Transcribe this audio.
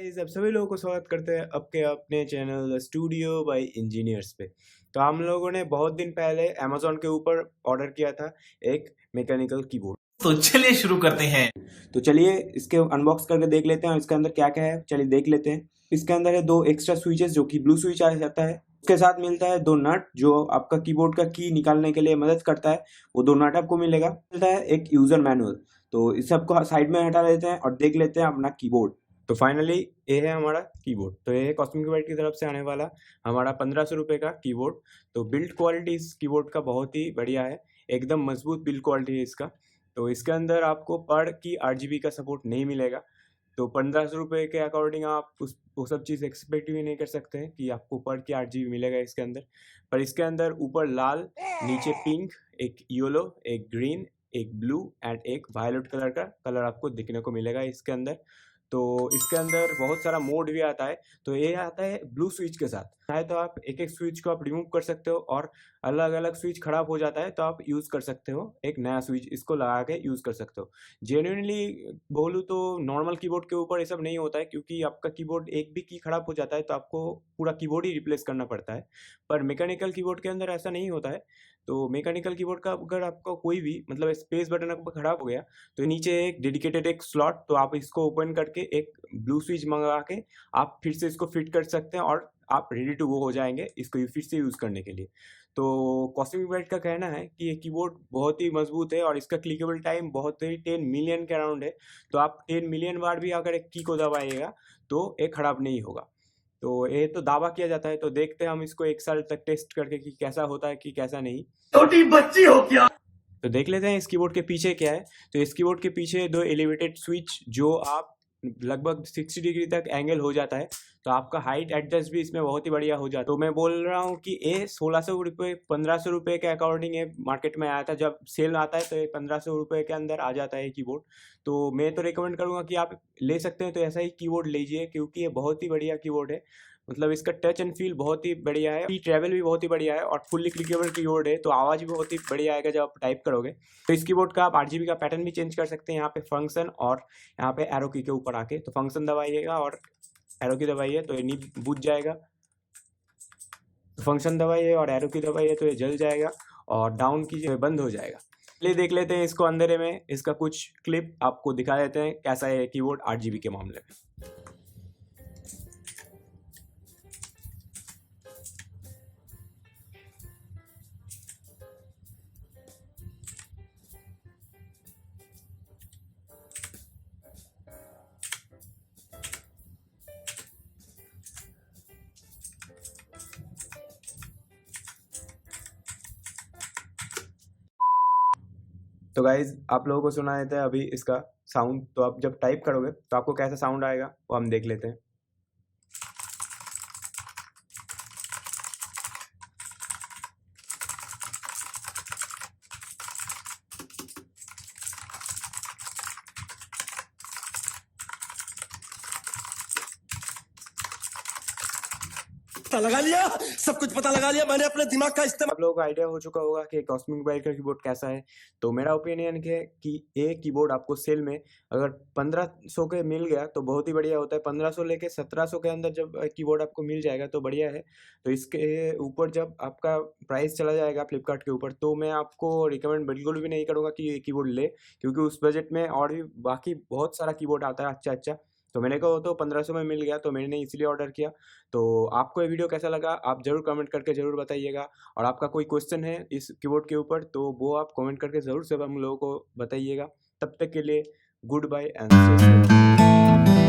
Guys आप सभी लोगों को स्वागत करते हैं आपके अपने चैनल स्टूडियो बाय इंजीनियर्स पे। तो हम लोगों ने बहुत दिन पहले अमेज़न के ऊपर ऑर्डर किया था एक मैकेनिकल कीबोर्ड। तो चलिए शुरू करते हैं। तो चलिए इसके अनबॉक्स करके देख लेते हैं और इसके अंदर क्या-क्या है, चलिए देख लेते हैं। इसके अंदर है 2 एक्स्ट्रा स्विचेस जो कि ब्लू स्विच आ जाता है। उसके साथ मिलता है 2 नट जो आपका कीबोर्ड का की निकालने के लिए मदद करता है, वो 2 नट आपको मिलेगा। मिलता है एक यूज़र मैनुअल। तो इस सबको साइड में हटा देते हैं और देख लेते हैं अपना कीबोर्ड। तो फाइनली ये है हमारा कीबोर्ड। तो ये है कॉस्मिक बाइट की तरफ से आने वाला हमारा 1500 रुपये का कीबोर्ड। तो बिल्ड क्वालिटी इस कीबोर्ड का बहुत ही बढ़िया है, एकदम मजबूत बिल्ड क्वालिटी है इसका। तो इसके अंदर आपको पर की 8 जीबी का सपोर्ट नहीं मिलेगा। तो 1500 रुपये के अकॉर्डिंग आप वो सब चीज़ एक्सपेक्ट भी नहीं कर सकते हैं कि आपको पर की 8 जीबी मिलेगा इसके अंदर। पर इसके अंदर ऊपर लाल, नीचे पिंक, एक येलो, एक ग्रीन, एक ब्लू एंड एक वायलेट कलर का कलर आपको देखने को मिलेगा इसके अंदर। तो इसके अंदर बहुत सारा मोड भी आता है। तो ये आता है ब्लू स्विच के साथ। चाहे तो आप एक-एक स्विच को आप रिमूव कर सकते हो और अलग-अलग स्विच खराब हो जाता है तो आप यूज़ कर सकते हो, एक नया स्विच इसको लगा के यूज़ कर सकते हो। जेन्युइनली बोलूँ तो नॉर्मल कीबोर्ड के ऊपर ये सब नहीं होता है, क्योंकि आपका कीबोर्ड एक भी की खराब हो जाता है तो आपको पूरा कीबोर्ड ही रिप्लेस करना पड़ता है। पर मैकेनिकल कीबोर्ड के अंदर ऐसा नहीं होता है। तो मैकेनिकल कीबोर्ड का अगर आपका कोई भी मतलब स्पेस बटन आपका खराब हो गया तो नीचे एक डेडिकेटेड एक स्लॉट, तो आप इसको ओपन करके एक ब्लू स्विच मंगा के आप फिर से इसको फिट कर सकते हैं और आप रेडी टू गो हो जाएँगे इसको फिर से यूज़ करने के लिए। तो कॉस्मिक बाइट का कहना है कि ये कीबोर्ड बहुत ही मजबूत है और इसका क्लिकेबल टाइम बहुत ही 10 मिलियन के अराउंड है। तो आप 10 मिलियन बार भी अगर एक की को दबाइएगा तो ये खराब नहीं होगा। तो ये तो दावा किया जाता है, तो देखते हैं हम इसको 1 साल तक टेस्ट करके कि कैसा होता है कि कैसा नहीं। छोटी बच्ची हो क्या? तो देख लेते हैं इस कीबोर्ड के पीछे क्या है। तो इस कीबोर्ड के पीछे 2 एलिवेटेड स्विच जो आप लगभग 60 डिग्री तक एंगल हो जाता है, तो आपका हाइट एडजस्ट भी इसमें बहुत ही बढ़िया हो जाता है। तो मैं बोल रहा हूँ कि ये 1600 रुपये 1500 रुपये के अकॉर्डिंग ये मार्केट में आया था। जब सेल आता है तो ये 1500 रुपये के अंदर आ जाता है ये कीबोर्ड। तो मैं तो रिकमेंड करूँगा कि आप ले सकते हैं तो ऐसा ही कीबोर्ड लीजिए, क्योंकि ये बहुत ही बढ़िया कीबोर्ड है। मतलब इसका टच एंड फील बहुत ही बढ़िया है, की ट्रैवल भी बहुत ही बढ़िया है और फुल्ली क्लिकेबल कीबोर्ड है, तो आवाज़ भी बहुत ही बढ़िया आएगा जब आप टाइप करोगे। तो इस कीबोर्ड का आप 8 जीबी का पैटर्न भी चेंज कर सकते हैं यहाँ पे फंक्शन और यहाँ पे एरो की के ऊपर आके। तो फंक्शन दबाइएगा और एरो की दबाइए तो ये नहीं बुझ जाएगा। तो फंक्शन दबाइए और एरो की दबाइए तो ये जल जाएगा और डाउन कीजिए तो बंद हो जाएगा। चलिए देख लेते हैं इसको अंदर में, इसका कुछ क्लिप आपको दिखा देते हैं कैसा है कीबोर्ड 8 जीबी के मामले में। तो गाइज़ आप लोगों को सुना देते हैं अभी इसका साउंड। तो आप जब टाइप करोगे तो आपको कैसा साउंड आएगा वो हम देख लेते हैं। पता लगा लिया, सब कुछ पता लगा लिया मैंने अपने दिमाग का इस्तेमाल। आप लोगों को आइडिया हो चुका होगा कि कॉस्मिक बाइट का कीबोर्ड कैसा है। तो मेरा ओपिनियन है कि ये कीबोर्ड आपको सेल में अगर 1500 के मिल गया तो बहुत ही बढ़िया होता है। 1500 लेके 1700 के अंदर जब कीबोर्ड आपको मिल जाएगा तो बढ़िया है। तो इसके ऊपर जब आपका प्राइस चला जाएगा फ्लिपकार्ट के ऊपर तो मैं आपको रिकमेंड बिल्कुल भी नहीं करूँगा कि ये कीबोर्ड ले, क्योंकि उस बजट में और भी बाकी बहुत सारा कीबोर्ड आता है अच्छा-अच्छा। तो मेरे को तो 1500 में मिल गया तो मैंने इसलिए ऑर्डर किया। तो आपको ये वीडियो कैसा लगा आप ज़रूर कमेंट करके ज़रूर बताइएगा। और आपका कोई क्वेश्चन है इस कीबोर्ड के ऊपर तो वो आप कमेंट करके ज़रूर से हम लोगों को बताइएगा। तब तक के लिए good bye and stay safe.